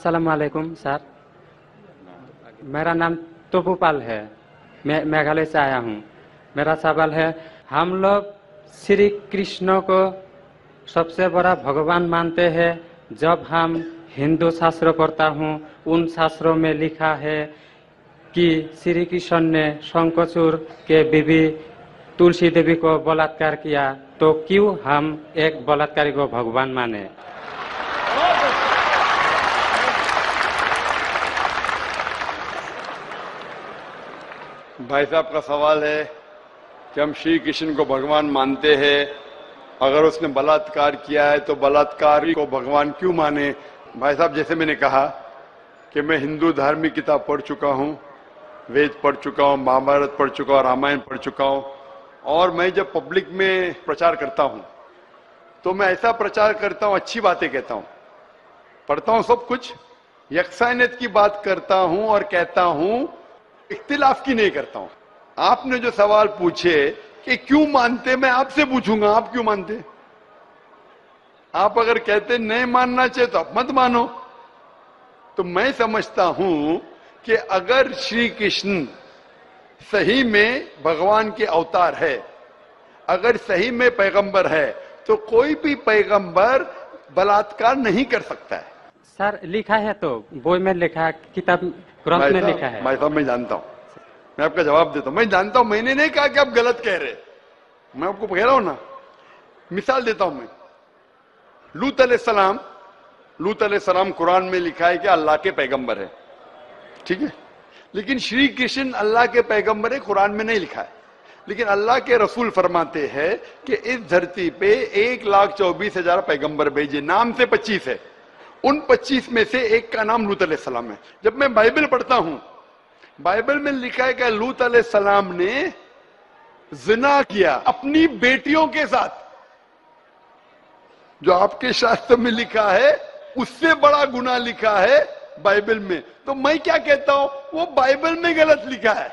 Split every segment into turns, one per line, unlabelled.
अस्सलाम वालेकुम सर। मेरा नाम तोपूपाल है। मैं मेघालय से आया हूँ। मेरा सवाल है, हम लोग श्री कृष्ण को सबसे बड़ा भगवान मानते हैं। जब हम हिंदू शास्त्र पढ़ता हूँ, उन शास्त्रों में लिखा है कि श्री कृष्ण ने शंखचूड़ के बीवी तुलसी देवी को बलात्कार किया, तो क्यों हम एक बलात्कारी को भगवान माने?
भाई साहब का सवाल है कि हम श्री कृष्ण को भगवान मानते हैं, अगर उसने बलात्कार किया है तो बलात्कारी को भगवान क्यों माने। भाई साहब, जैसे मैंने कहा कि मैं हिंदू धार्मिक किताब पढ़ चुका हूँ, वेद पढ़ चुका हूँ, महाभारत पढ़ चुका हूँ, रामायण पढ़ चुका हूँ, और मैं जब पब्लिक में प्रचार करता हूँ तो मैं ऐसा प्रचार करता हूँ, अच्छी बातें कहता हूँ, पढ़ता हूँ सब कुछ, यकसानियत की बात करता हूँ और कहता हूँ, इख्तिलाफ की नहीं करता हूं। आपने जो सवाल पूछे कि क्यों मानते, मैं आपसे पूछूंगा आप क्यों मानते। आप अगर कहते नहीं मानना चाहिए तो आप मत मानो। तो मैं समझता हूं कि अगर श्री कृष्ण सही में भगवान के अवतार है, अगर सही में पैगंबर है, तो कोई भी पैगंबर बलात्कार नहीं कर सकता है।
सर लिखा है, तो बोई में लिखा है, किताब ग्रंथ में लिखा है।
भाई साहब, मैं जानता हूं, मैं आपका जवाब देता हूं, मैं जानता हूं, मैंने नहीं कहा कि आप गलत कह रहे, मैं आपको कह रहा हूं ना। मिसाल देता हूं मैं, लूत अलैहिस्सलाम कुरान में लिखा है कि अल्लाह के पैगंबर है, ठीक है, लेकिन श्री कृष्ण अल्लाह के पैगंबर है, कुरान में नहीं लिखा है। लेकिन अल्लाह के रसूल फरमाते हैं कि इस धरती पे 1,24,000 पैगंबर भेजे, नाम से 25 है, उन 25 में से एक का नाम लूत अलैहिस्सलाम है। जब मैं बाइबल पढ़ता हूं, बाइबल में लिखा है कि लूत अलैहिस्सलाम ने जिना किया अपनी बेटियों के साथ। जो आपके शास्त्र में लिखा है उससे बड़ा गुनाह लिखा है बाइबल में। तो मैं क्या कहता हूं, वो बाइबल में गलत लिखा है।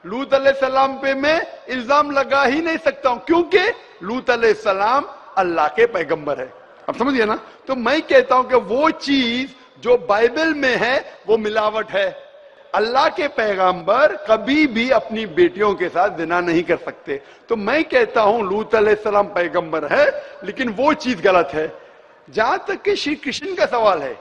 लूत अलैहिस्सलाम पे मैं इल्जाम लगा ही नहीं सकता हूं, क्योंकि लूत अलैहिस्सलाम अल्लाह के पैगंबर है। अब समझिए ना। तो मैं कहता हूं कि वो चीज जो बाइबल में है वो मिलावट है। अल्लाह के पैगंबर कभी भी अपनी बेटियों के साथ जिना नहीं कर सकते। तो मैं कहता हूं लूत अलैहिस्सलाम पैगंबर है, लेकिन वो चीज गलत है। जहां तक कि श्री कृष्ण का सवाल है,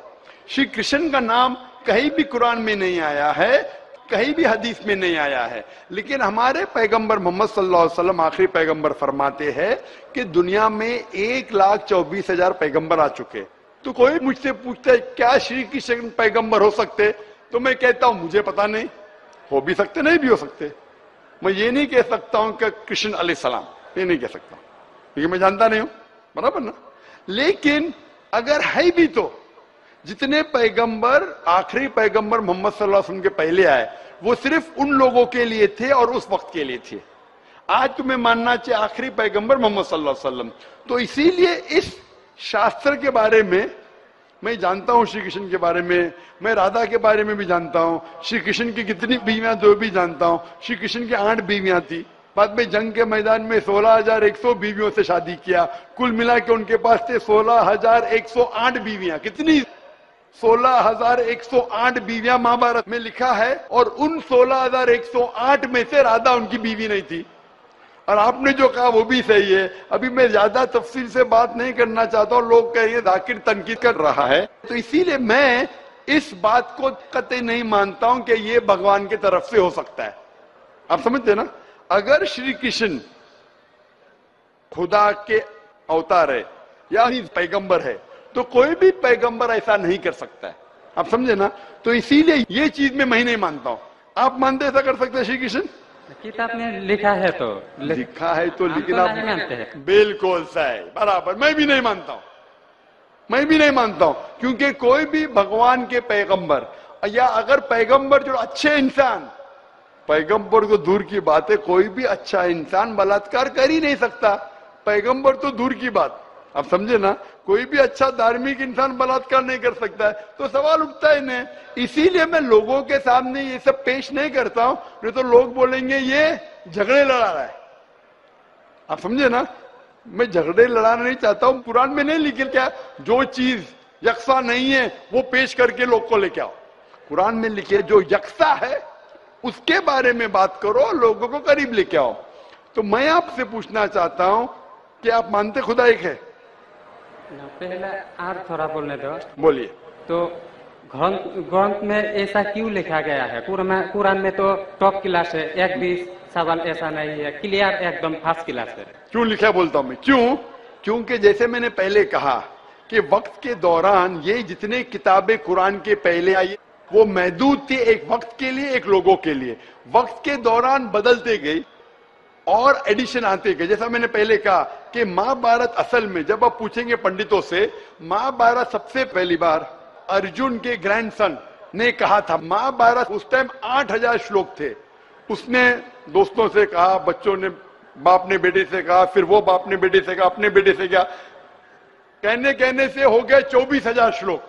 श्री कृष्ण का नाम कहीं भी कुरान में नहीं आया है, कहीं भी हदीस में नहीं आया है, लेकिन हमारे पैगंबर मोहम्मद सल्लल्लाहु अलैहि वसल्लम आखिरी पैगंबर फरमाते हैं कि दुनिया में 1,24,000 पैगंबर आ चुके। तो कोई मुझसे पूछता है क्या श्री कृष्ण पैगंबर हो सकते, तो मैं कहता हूं मुझे पता नहीं, हो भी सकते नहीं भी हो सकते। मैं ये नहीं कह सकता हूं कि कृष्ण अलैहिस्सलाम, ये नहीं कह सकता क्योंकि मैं जानता नहीं हूं, बराबर ना। लेकिन अगर है भी तो जितने पैगंबर आखिरी पैगंबर मोहम्मद सल्लल्लाहु अलैहि वसल्लम के पहले आए वो सिर्फ उन लोगों के लिए थे और उस वक्त के लिए थे। आज तुम्हें मानना चाहिए आखिरी पैगंबर मोहम्मद सल्लल्लाहु अलैहि वसल्लम। तो इसीलिए इस शास्त्र के बारे में मैं जानता हूं, श्री कृष्ण के बारे में, मैं राधा के बारे में भी जानता हूं, श्री कृष्ण की कितनी बीवियां दो भी जानता हूं। श्री कृष्ण की 8 बीवियां थी, बाद में जंग के मैदान में 16,100 बीवियों से शादी किया, कुल मिला के उनके पास थे 16,108 बीवियां। कितनी? 16,108 बीवियां महाभारत में लिखा है, और उन 16,108 में से राधा उनकी बीवी नहीं थी। और आपने जो कहा वो भी सही है। अभी मैं ज्यादा तफसील से बात नहीं करना चाहता हूं, लोग कहेंगे जाकिर तनकीद कर रहा है, तो इसीलिए मैं इस बात को कतई नहीं मानता हूं कि ये भगवान की तरफ से हो सकता है। आप समझते ना। अगर श्री कृष्ण खुदा के अवतार है या पैगंबर है, तो कोई भी पैगंबर ऐसा नहीं कर सकता है। आप समझे ना। तो इसीलिए ये चीज में मैं नहीं मानता हूं। आप मानते ऐसा कर सकते हैं श्री कृष्ण?
किताब में लिखा है तो
लिखा है तो, लेकिन आप
नहीं मानते हैं।
बिल्कुल सही, बराबर। मैं भी नहीं मानता हूं, मैं भी नहीं मानता हूं, क्योंकि कोई भी भगवान के पैगंबर या अगर पैगंबर जो अच्छे इंसान, पैगंबर को दूर की बात है, कोई भी अच्छा इंसान बलात्कार कर ही नहीं सकता। पैगंबर तो दूर की बात, आप समझे ना। कोई भी अच्छा धार्मिक इंसान बलात्कार नहीं कर सकता है, तो सवाल उठता ही नहीं। इसीलिए मैं लोगों के सामने ये सब पेश नहीं करता हूं, नहीं तो लोग बोलेंगे ये झगड़े लड़ा रहा है। आप समझे ना। मैं झगड़े लड़ाना नहीं चाहता हूं, कुरान में नहीं लिखी क्या जो चीज यकसा नहीं है वो पेश करके लोग को लेके आओ। कुरान में लिखे जो यकसा है उसके बारे में बात करो, लोगों को करीब लेके आओ। तो मैं आपसे पूछना चाहता हूं कि आप मानते खुदा एक है?
पहले और थोड़ा बोलने दो।
बोलिए।
तो ग्रंथ में ऐसा क्यों लिखा गया है? कुरान में तो टॉप क्लास है, एक भी सवाल ऐसा नहीं है, क्लियर एकदम फर्स्ट क्लास है।
क्यों लिखा बोलता हूं मैं, क्यों? क्योंकि जैसे मैंने पहले कहा कि वक्त के दौरान ये जितने किताबें कुरान के पहले आई वो महदूद थी, एक वक्त के लिए, एक लोगों के लिए। वक्त के दौरान बदलते गई और एडिशन आते गए। जैसा मैंने पहले कहा कि महाभारत असल में जब आप पूछेंगे पंडितों से, महाभारत सबसे पहली बार अर्जुन के ग्रैंडसन ने कहा था। महाभारत उस टाइम 8000 श्लोक थे। उसने दोस्तों से कहा, बच्चों ने बाप ने बेटे से कहा, फिर वो बाप ने बेटे से कहा, अपने बेटे से कहा, कहने से हो गए 24,000 श्लोक।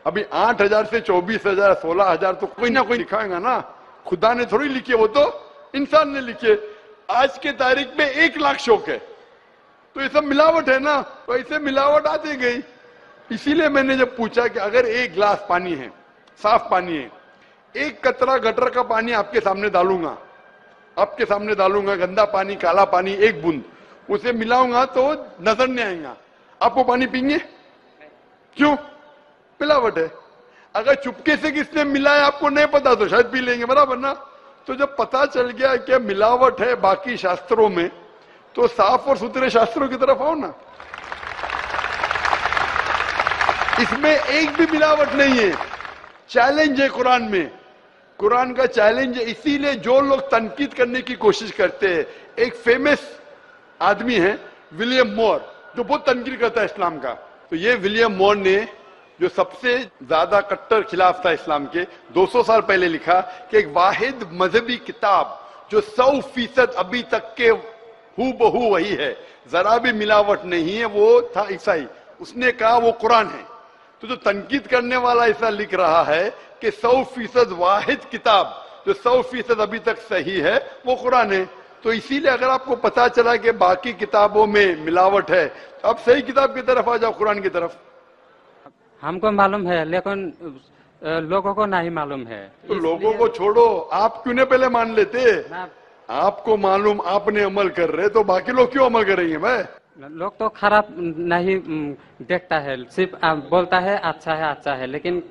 अभी 8000 से 24,000 16,000 तो कोई ना कोई लिखाएगा ना, खुदा ने थोड़ी लिखे, वो तो इंसान ने लिखे। आज के तारीख में 1 लाख श्लोक है, तो ये सब मिलावट है ना, तो ऐसे मिलावट आती गई। इसीलिए मैंने जब पूछा कि अगर 1 गिलास पानी है, साफ पानी है, 1 कतरा गटर का पानी आपके सामने डालूंगा, गंदा पानी, काला पानी, 1 बूंद उसे मिलाऊंगा तो नजर नहीं आएगा, आप वो पानी पीएंगे? क्यों? मिलावट है। अगर चुपके से किसने मिलाया आपको नहीं पता तो शायद पी लेंगे, बराबर ना? तो जब पता चल गया कि मिलावट है बाकी शास्त्रों में, तो साफ और सुथरे शास्त्रों की तरफ आओ ना। इसमें एक भी मिलावट नहीं है। चैलेंज है कुरान में, कुरान का चैलेंज है। इसीलिए जो लोग तनकीद करने की कोशिश करते हैं, एक फेमस आदमी है विलियम मोर, जो बहुत तनकीद करता है इस्लाम का। तो ये विलियम मोर ने, जो सबसे ज्यादा कट्टर खिलाफ था इस्लाम के, 200 साल पहले लिखा कि एक वाहिद मजहबी किताब जो 100% अभी तक के हूबहू वही है, जरा भी मिलावट नहीं है, वो था ईसाई। उसने कहा वो कुरान है। तो जो तनकीद करने वाला ऐसा लिख रहा है कि 100% वाहिद किताब जो 100% अभी तक सही है वो कुरान है। तो इसीलिए अगर आपको पता चला कि बाकी किताबों में मिलावट है, तो आप सही किताब की तरफ आ जाओ, कुरान की तरफ।
हमको मालूम है, लेकिन लोगों को नहीं मालूम है।
तो लोगों को छोड़ो, आप क्यों नहीं पहले मान लेते? आपको मालूम, आपने अमल कर रहे, तो बाकी लोग क्यों अमल करेंगे? भाई
लोग तो खराब नहीं देखता है, सिर्फ बोलता है अच्छा है, लेकिन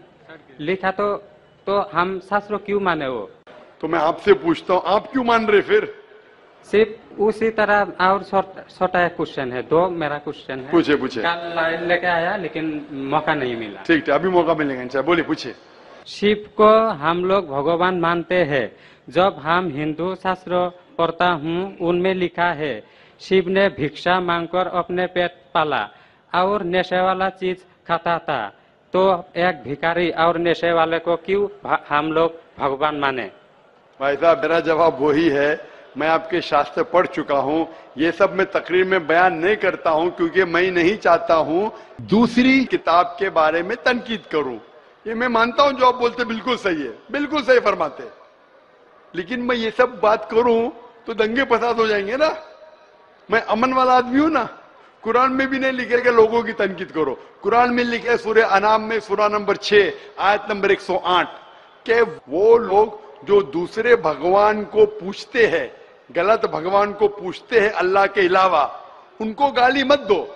लिखा तो हम शास्त्रों क्यों माने वो?
तो मैं आपसे पूछता हूँ, आप क्यों मान रहे फिर?
सिर्फ उसी तरह। और छोटा एक क्वेश्चन है, 2 मेरा क्वेश्चन है।
पूछे।
कल लेके आया लेकिन मौका नहीं मिला।
ठीक है, अभी मौका मिलेगा, बोलिए, पूछे।
शिव को हम लोग भगवान मानते हैं। जब हम हिंदू शास्त्र पढ़ता हूँ, उनमें लिखा है शिव ने भिक्षा मांगकर अपने पेट पाला और नशे वाला चीज खाता था। तो एक भिखारी और नशे वाले को क्यों हम लोग भगवान माने?
भाई साहब, मेरा जवाब वही है, मैं आपके शास्त्र पढ़ चुका हूँ। ये सब मैं तकरीर में बयान नहीं करता हूँ, क्योंकि मैं नहीं चाहता हूँ दूसरी किताब के बारे में तनकीद करूँ। ये मैं मानता हूँ जो आप बोलते बिल्कुल सही है, बिल्कुल सही फरमाते, लेकिन मैं ये सब बात करूँ तो दंगे फसाद हो जाएंगे ना। मैं अमन वाला आदमी हूं ना। कुरान में भी नहीं लिखे कि लोगों की तनकीद करो। कुरान में लिखे सूरह अनाम में सूरा नंबर 6 आयत नंबर 108 के वो लोग जो दूसरे भगवान को पूछते हैं, गलत भगवान को पूछते हैं अल्लाह के अलावा, उनको गाली मत दो।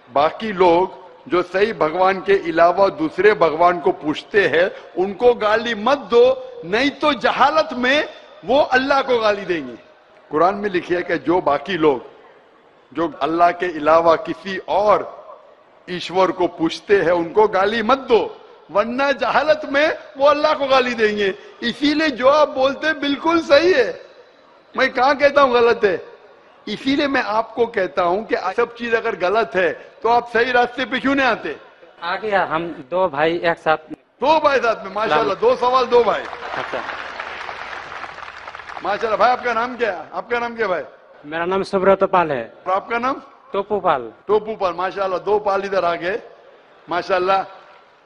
बाकी लोग जो सही भगवान के अलावा दूसरे भगवान को पूछते हैं उनको गाली मत दो, नहीं तो जहालत में वो अल्लाह को गाली देंगे। कुरान में लिखा है कि जो बाकी लोग जो अल्लाह के अलावा किसी और ईश्वर को पूछते हैं उनको गाली मत दो, वरना जहालत में वो अल्लाह को गाली देंगे। इसीलिए जो आप बोलते हैं बिल्कुल सही है, मैं कहां कहता हूं गलत है। इसीलिए मैं आपको कहता हूं कि सब चीज अगर गलत है तो आप सही रास्ते पे क्यों नहीं आते?
आ गया, हम 2 भाई एक साथ,
2 भाई साथ में, माशाल्लाह, 2 सवाल 2 भाई।
अच्छा,
माशाल्लाह। भाई आपका नाम क्या है? आपका नाम क्या भाई?
मेरा नाम सुब्रत पाल है।
और आपका नाम?
टोपू पाल।
टोपू पाल, माशाल्लाह, 2 पाल इधर आ गए, माशाल्लाह।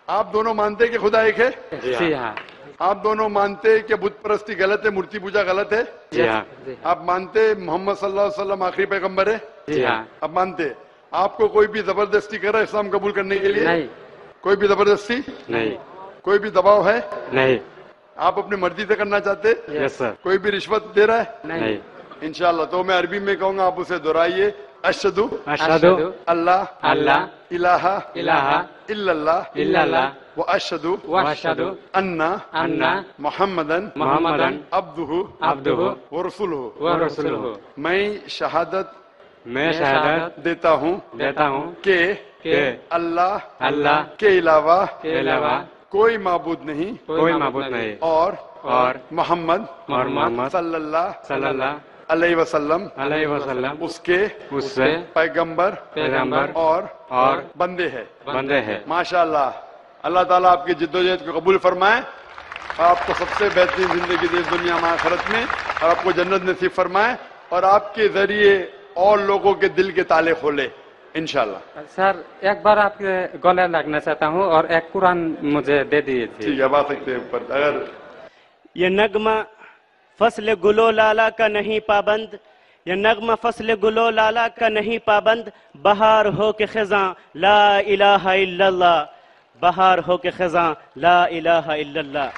आप दोनों मानते हैं कि खुदा एक है?
जी हाँ।
आप दोनों मानते हैं कि बुत परस्ती गलत है, मूर्ति पूजा गलत है?
जी हाँ।
आप मानते मोहम्मद सल्लल्लाहु अलैहि वसल्लम आखिरी पैगंबर है?
जी हाँ।
आप मानते? आपको कोई भी जबरदस्ती कर रहा है इस्लाम कबूल करने के लिए?
नहीं।
कोई भी जबरदस्ती,
नहीं
कोई भी दबाव है,
नहीं।
आप अपनी मर्जी से करना चाहते,
यस सर।
कोई भी रिश्वत दे रहा है,
नहीं।
इंशाल्लाह। तो मैं अरबी में कहूंगा, आप उसे दोहराइए। अशहदु
अशहदु
अल्लाह
अल्लाह
इलाहा
इलाहा
इल्लल्लाह
इल्लल्लाह
व अशहदु
व अशहदु
अन्ना
अन्ना
मुहम्मदन
मुहम्मदन
अब्दुहु
अब्दुहु
व रसूलुहु।
व रसूलुहु।
मैं शहादत
मैं शहादत
देता हूँ
देता हूँ
कि
कि
अल्लाह
अल्लाह
के अलावा
के अलावा
कोई माबूद नहीं
कोई माबूद नहीं
और
और
मोहम्मद
मोहम्मद
सल्लल्लाहु अलैहि वसल्लम उसके
उससे
पैगंबर
पैगंबर
और बंदे हैं।
बंदे हैं।
माशाअल्लाह। अल्लाह ताला आपकी जिद्दोजहद को कबूल फरमाए, आपको सबसे बेहतरीन जिंदगी दे दुनिया में आखिरत में, और आपको जन्नत नसीब फरमाए, और आपके जरिए और लोगों के दिल के ताले खोले इंशाल्लाह।
सर एक बार आपके गले लगना चाहता हूँ और एक कुरान मुझे दे दीजिए।
ठीक है, बात सकते हैं ऊपर। अगर
ये नगमा फसल गुलो लाला का नहीं पाबंद, ये नगमा फसल गुलो लाला का नहीं पाबंद, बहार हो के खिज़ां ला इलाहा इल्लल्लाह, बहार हो के खिज़ां ला इलाहा इल्लल्लाह।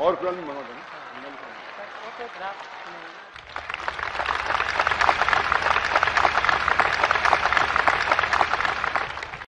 और कुरान मंगा दो ना।